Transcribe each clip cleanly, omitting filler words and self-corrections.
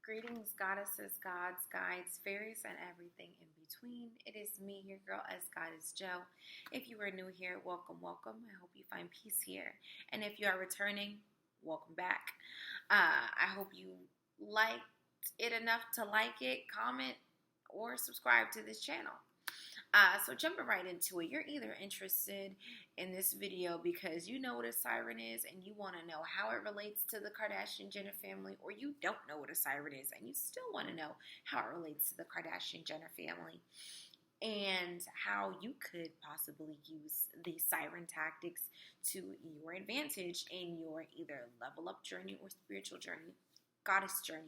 Greetings, goddesses, gods, guides, fairies, and everything in between. It is me, your girl, as Goddess Joe. If you are new here, welcome, welcome. I hope you find peace here. And if you are returning, welcome back. I hope you liked it enough to like it, comment, or subscribe to this channel. So jumping right into it, you're either interested in this video because you know what a siren is and you want to know how it relates to the Kardashian-Jenner family, or you don't know what a siren is and you still want to know how it relates to the Kardashian-Jenner family and how you could possibly use these siren tactics to your advantage in your either level up journey or spiritual journey, goddess journey.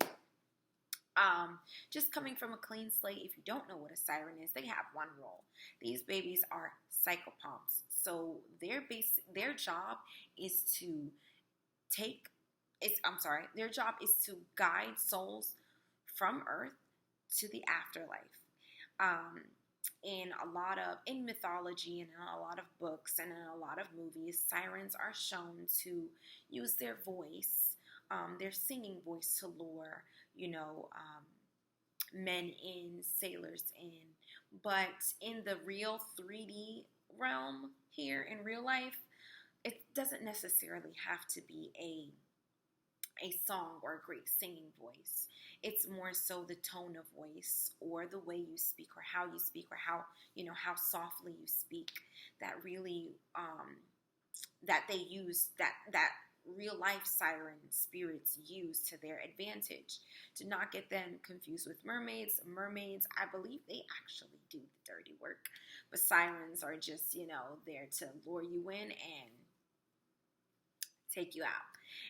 Just coming from a clean slate, if you don't know what a siren is, they have one role. These babies are psychopomps. So their job is to their job is to guide souls from Earth to the afterlife. In mythology and in a lot of books and in a lot of movies, sirens are shown to use their voice, their singing voice to lure, men in, sailors in. But in the real 3D realm here in real life, it doesn't necessarily have to be a song or a great singing voice. It's more so the tone of voice or the way you speak or how you speak or how softly you speak that really that they use that real life siren spirits use to their advantage to not get them confused with mermaids. Mermaids, I believe they actually do the dirty work, but sirens are just, there to lure you in and take you out.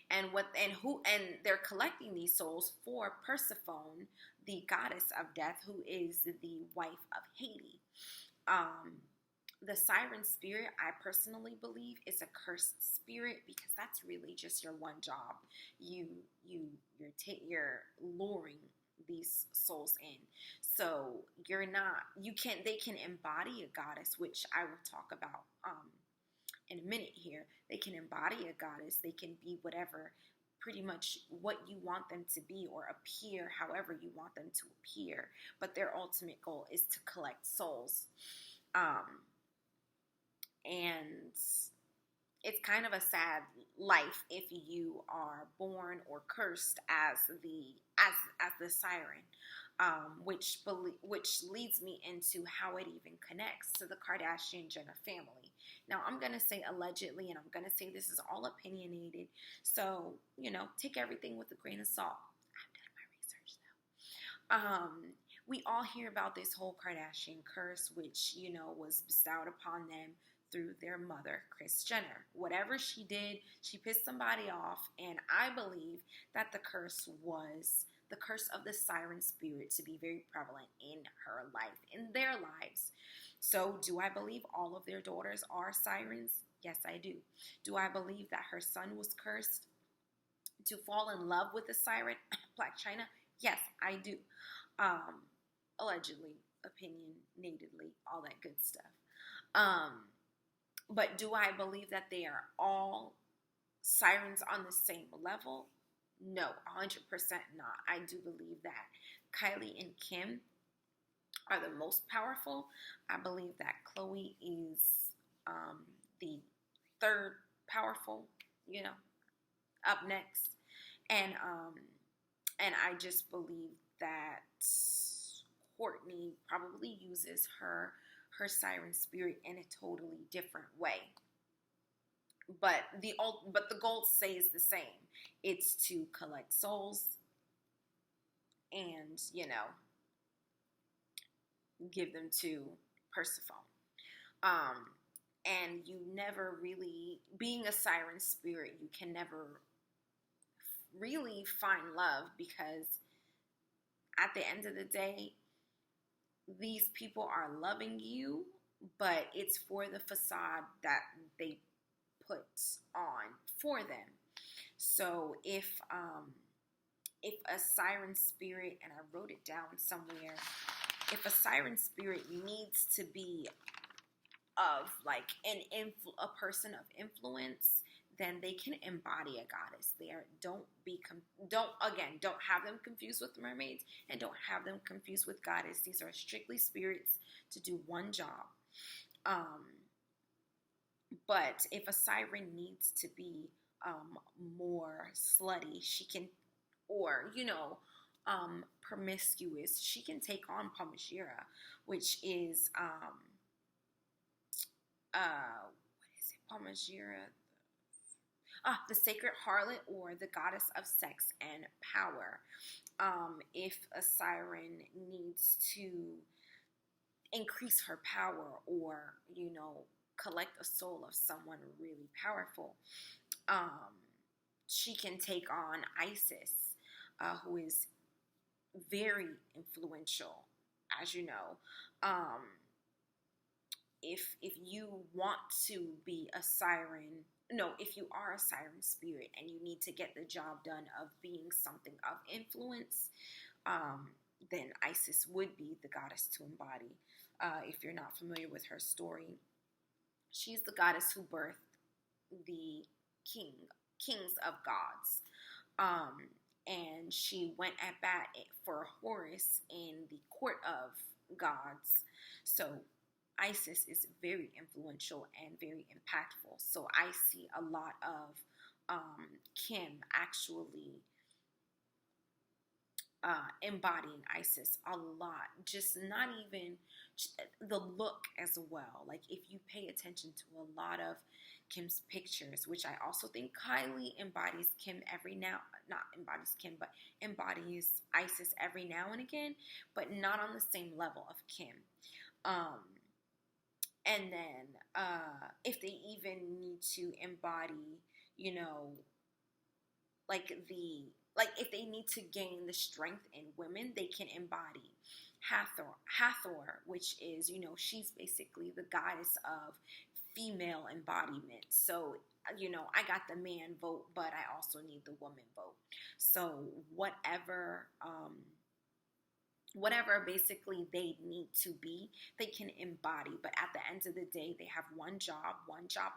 And they're collecting these souls for Persephone, the goddess of death, who is the wife of Hades. The Siren Spirit, I personally believe, is a cursed spirit because that's really just your one job. You're luring these souls in. So they can embody a goddess, which I will talk about in a minute here. They can embody a goddess. They can be whatever, pretty much what you want them to be or appear however you want them to appear. But their ultimate goal is to collect souls. And it's kind of a sad life if you are born or cursed as the siren, which leads me into how it even connects to the Kardashian-Jenner family. Now, I'm going to say allegedly, and I'm going to say this is all opinionated, so, take everything with a grain of salt. I've done my research, though. We all hear about this whole Kardashian curse, which, was bestowed upon them through their mother, Kris Jenner. Whatever she did, she pissed somebody off, and I believe that the curse was the curse of the Siren Spirit to be very prevalent in her life, in their lives. So, do I believe all of their daughters are sirens? Yes, I do. Do I believe that her son was cursed to fall in love with a siren, Black China? Yes, I do. Allegedly, opinionatedly, all that good stuff. But do I believe that they are all sirens on the same level? No, 100% not. I do believe that Kylie and Kim are the most powerful. I believe that Chloe is the third powerful, up next. And I just believe that Courtney probably uses her siren spirit in a totally different way. But the goal stays the same. It's to collect souls and, give them to Persephone. And you never really, being a siren spirit, you can never really find love because at the end of the day, these people are loving you, but it's for the facade that they put on for them. So if a siren spirit, and I wrote it down somewhere, if a siren spirit needs to be of like a person of influence, then they can embody a goddess. Don't have them confused with mermaids, and don't have them confused with goddess. These are strictly spirits to do one job. But if a siren needs to be more slutty, she can, or promiscuous, she can take on Pomashira, which is what is it? Pomashira, the sacred harlot, or the goddess of sex and power. If a siren needs to increase her power, or collect a soul of someone really powerful, she can take on Isis, who is very influential, as you know. If you want to be a siren, if you are a siren spirit and you need to get the job done of being something of influence, then Isis would be the goddess to embody. If you're not familiar with her story, she's the goddess who birthed the kings of gods. And she went at bat for Horus in the court of gods. So Isis is very influential and very impactful. So I see a lot of Kim actually embodying Isis a lot. Just not even the look as well. Like, if you pay attention to a lot of Kim's pictures, which I also think Kylie embodies Kim embodies Isis every now and again, but not on the same level of Kim. And then if they even need to embody, if they need to gain the strength in women, they can embody Hathor, which is, she's basically the goddess of female embodiment. So, I got the man vote, but I also need the woman vote. So whatever basically they need to be, they can embody. But at the end of the day, they have one job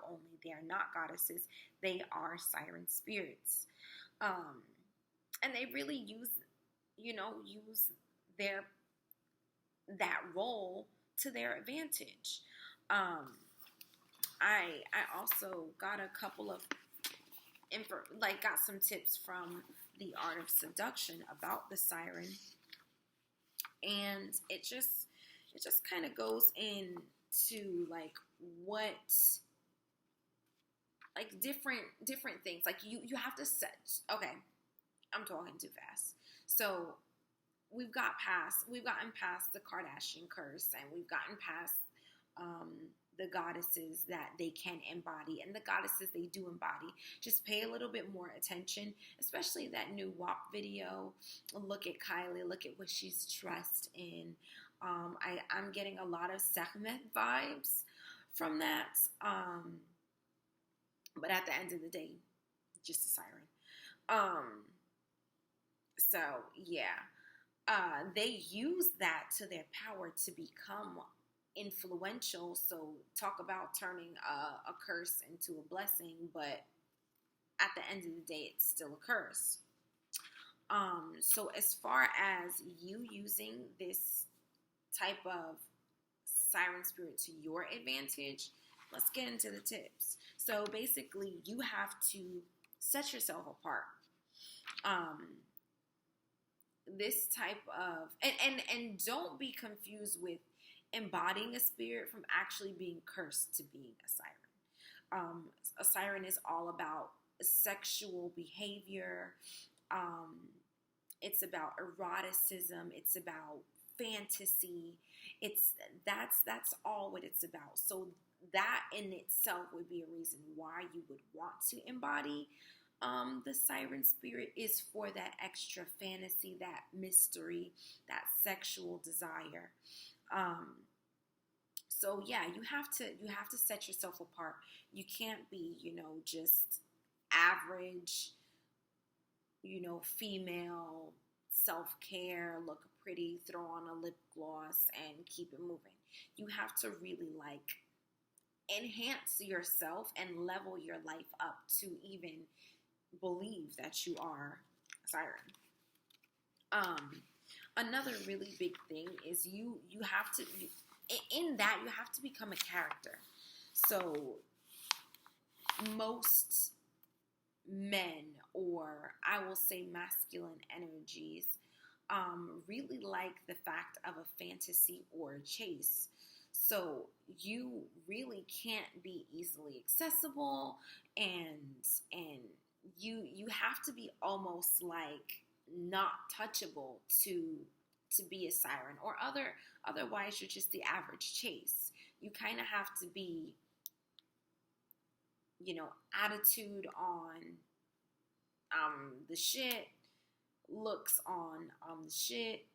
only. They are not goddesses. They are siren spirits. And they really use that role to their advantage. I also got a couple of got some tips from The Art of Seduction about the siren, and it just kind of goes into what different things. Like, you have to set. Okay, I'm talking too fast. So we've gotten past the Kardashian curse, and we've gotten past the goddesses that they can embody, and the goddesses they do embody. Just pay a little bit more attention, especially that new WAP video. Look at Kylie, look at what she's dressed in. I'm getting a lot of Sekhmet vibes from that. But at the end of the day, just a siren. So yeah, they use that to their power to become influential. So talk about turning a curse into a blessing, but at the end of the day, it's still a curse. So as far as you using this type of siren spirit to your advantage, let's get into the tips. So basically, you have to set yourself apart. This type of, and don't be confused with embodying a spirit from actually being cursed to being a siren. A siren is all about sexual behavior. It's about eroticism. It's about fantasy. That's all what it's about. So that in itself would be a reason why you would want to embody the siren spirit, is for that extra fantasy, that mystery, that sexual desire. So yeah, you have to set yourself apart. You can't be, just average, female, self-care, look pretty, throw on a lip gloss and keep it moving. You have to really enhance yourself and level your life up to even believe that you are a siren. Another really big thing is you have to, in that you have to become a character. So most men, or I will say masculine energies, really like the fact of a fantasy or a chase. So you really can't be easily accessible, and you have to be almost like not touchable to be a siren, or otherwise you're just the average chase. You kind of have to be, attitude on the shit, looks on the shit,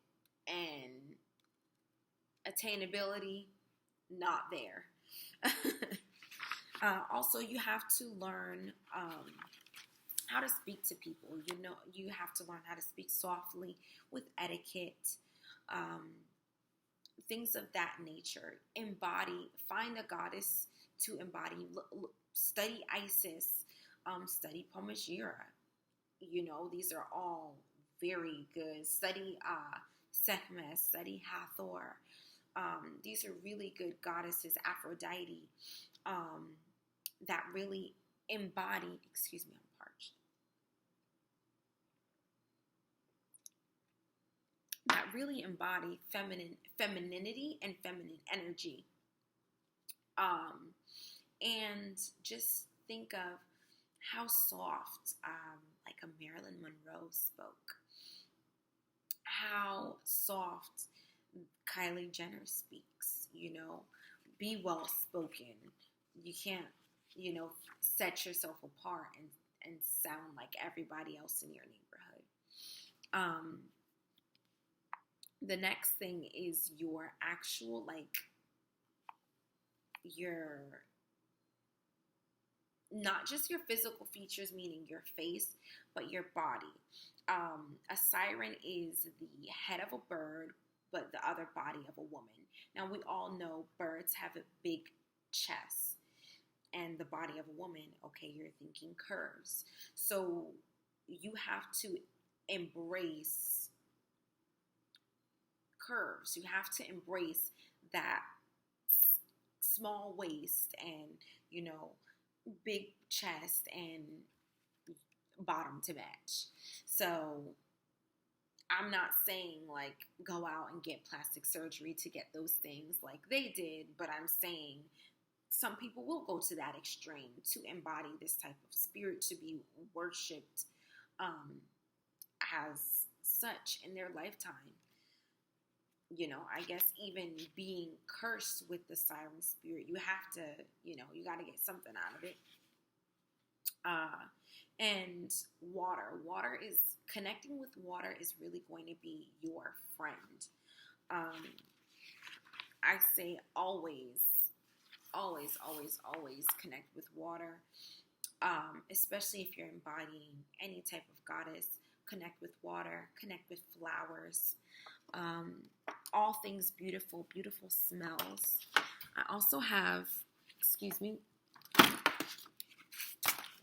and attainability not there. Also, you have to learn how to speak to people. You have to learn how to speak softly with etiquette, things of that nature. Find a goddess to embody. Study Isis, study Pomashira. These are all very good. Study Sekhmet, study Hathor. These are really good goddesses, Aphrodite, that really embody, excuse me, I'm parched, that really embody femininity and feminine energy. And just think of how soft, like a Marilyn Monroe spoke, how soft Kylie Jenner speaks, be well spoken. You can't, set yourself apart and sound like everybody else in your neighborhood. The next thing is your actual, not just your physical features, meaning your face, but your body. A siren is the head of a bird, but the other body of a woman. Now, we all know birds have a big chest, and the body of a woman, okay, you're thinking curves. So you have to embrace curves. You have to embrace that small waist and, big chest and bottom to match. So I'm not saying go out and get plastic surgery to get those things like they did, but I'm saying some people will go to that extreme to embody this type of spirit, to be worshipped as such in their lifetime. I guess even being cursed with the siren spirit, you have to, you got to get something out of it. And water is, connecting with water is really going to be your friend. I say always connect with water, especially if you're embodying any type of goddess. Connect with water, connect with flowers, all things beautiful smells. I also have,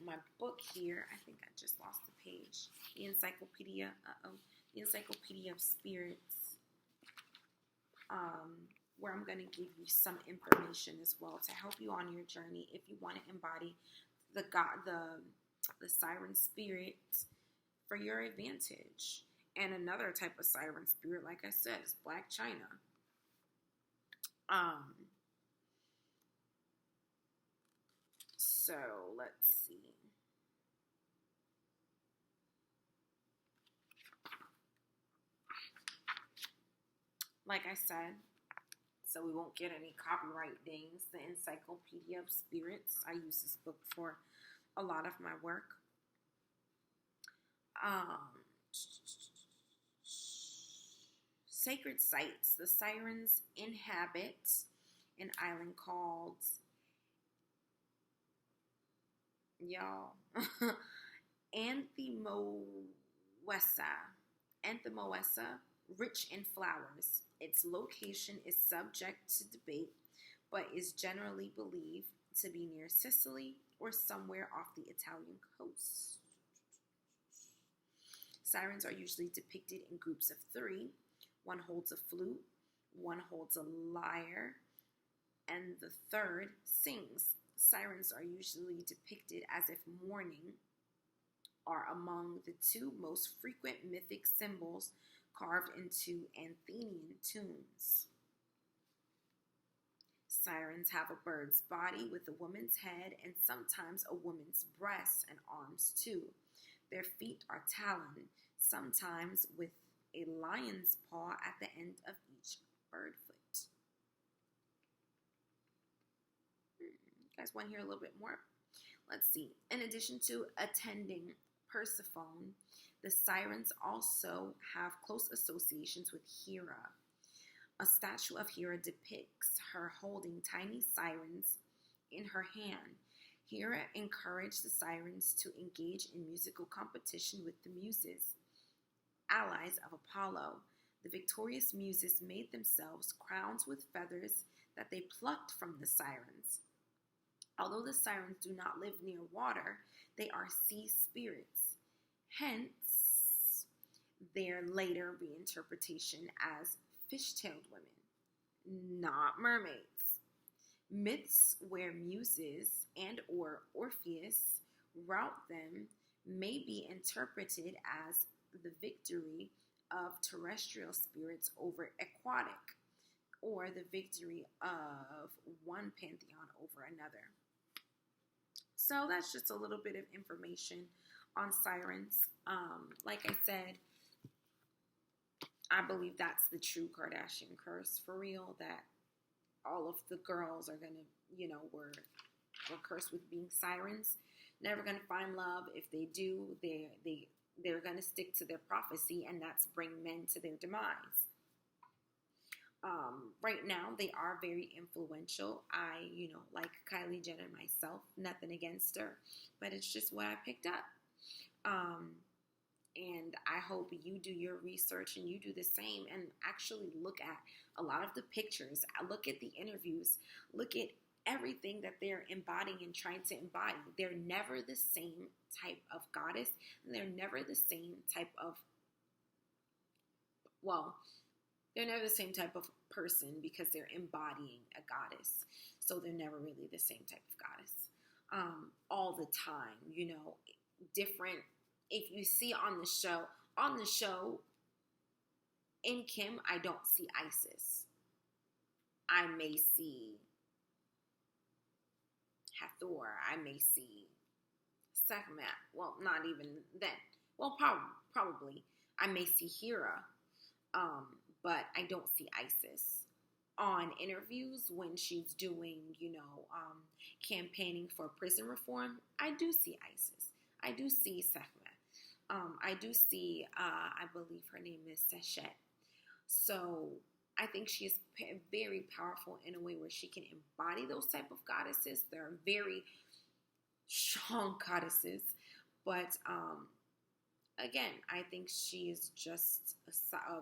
my book here. I think I just lost the page. The Encyclopedia of Spirits, where I'm going to give you some information as well to help you on your journey if you want to embody the siren spirit for your advantage. And another type of siren spirit, like I said, is Black China. So let's see. Like I said, so we won't get any copyright dings, the Encyclopedia of Spirits. I use this book for a lot of my work. Sacred sites. The sirens inhabit an island called, Anthemoessa, rich in flowers. Its location is subject to debate, but is generally believed to be near Sicily or somewhere off the Italian coast. Sirens are usually depicted in groups of 3. One holds a flute, one holds a lyre, and the third sings. Sirens are usually depicted as if mourning are among the 2 most frequent mythic symbols carved into Athenian tombs. Sirens have a bird's body with a woman's head and sometimes a woman's breasts and arms too. Their feet are taloned, sometimes with a lion's paw at the end of each bird foot. You guys want to hear a little bit more? Let's see. In addition to attending Persephone, the sirens also have close associations with Hera. A statue of Hera depicts her holding tiny sirens in her hand. Hera encouraged the sirens to engage in musical competition with the muses, allies of Apollo. The victorious muses made themselves crowns with feathers that they plucked from the sirens. Although the sirens do not live near water, they are sea spirits. Hence, their later reinterpretation as fish-tailed women, not mermaids. Myths where muses and or Orpheus rout them may be interpreted as the victory of terrestrial spirits over aquatic, or the victory of one pantheon over another. So that's just a little bit of information on sirens. Like I said, I believe that's the true Kardashian curse for real, that all of the girls are gonna, were cursed with being sirens. Never gonna find love. If they do, they're gonna stick to their prophecy, and that's bring men to their demise. Right now, they are very influential. I, like Kylie Jenner myself, nothing against her, but it's just what I picked up. And I hope you do your research and you do the same and actually look at a lot of the pictures, look at the interviews, look at everything that they're embodying and trying to embody. They're never the same type of goddess, and they're never the same type of, they're never the same type of person because they're embodying a goddess. So they're never really the same type of goddess. All the time, different. If you see on the show, in Kim, I don't see Isis. I may see Hathor. I may see Sekhmet. Well, not even then. Well, probably. I may see Hera. But I don't see Isis. On interviews when she's doing, campaigning for prison reform, I do see Isis. I do see Sekhmet. I do see, I believe her name is Seshet. So I think she is very powerful in a way where she can embody those type of goddesses. They're very strong goddesses. But again, I think she is just a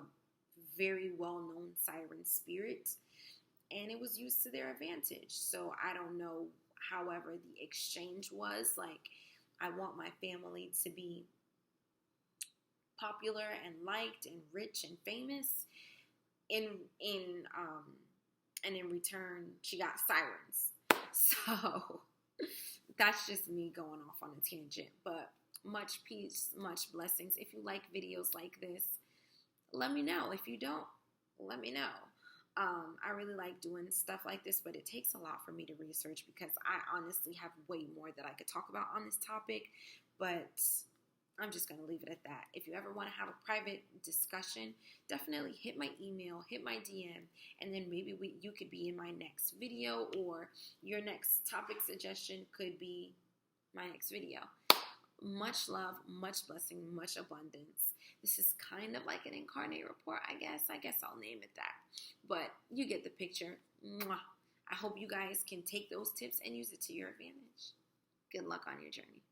very well-known siren spirit. And it was used to their advantage. So I don't know, however, the exchange was. Like, I want my family to be popular and liked and rich and famous. And in return, she got sirens. So that's just me going off on a tangent. But much peace, much blessings. If you like videos like this, let me know. If you don't, let me know. I really like doing stuff like this, but it takes a lot for me to research because I honestly have way more that I could talk about on this topic, but I'm just going to leave it at that. If you ever want to have a private discussion, definitely hit my email, hit my DM, and then maybe you could be in my next video, or your next topic suggestion could be my next video. Much love, much blessing, much abundance. This is kind of like an incarnate report, I guess. I guess I'll name it that. But you get the picture. Mwah. I hope you guys can take those tips and use it to your advantage. Good luck on your journey.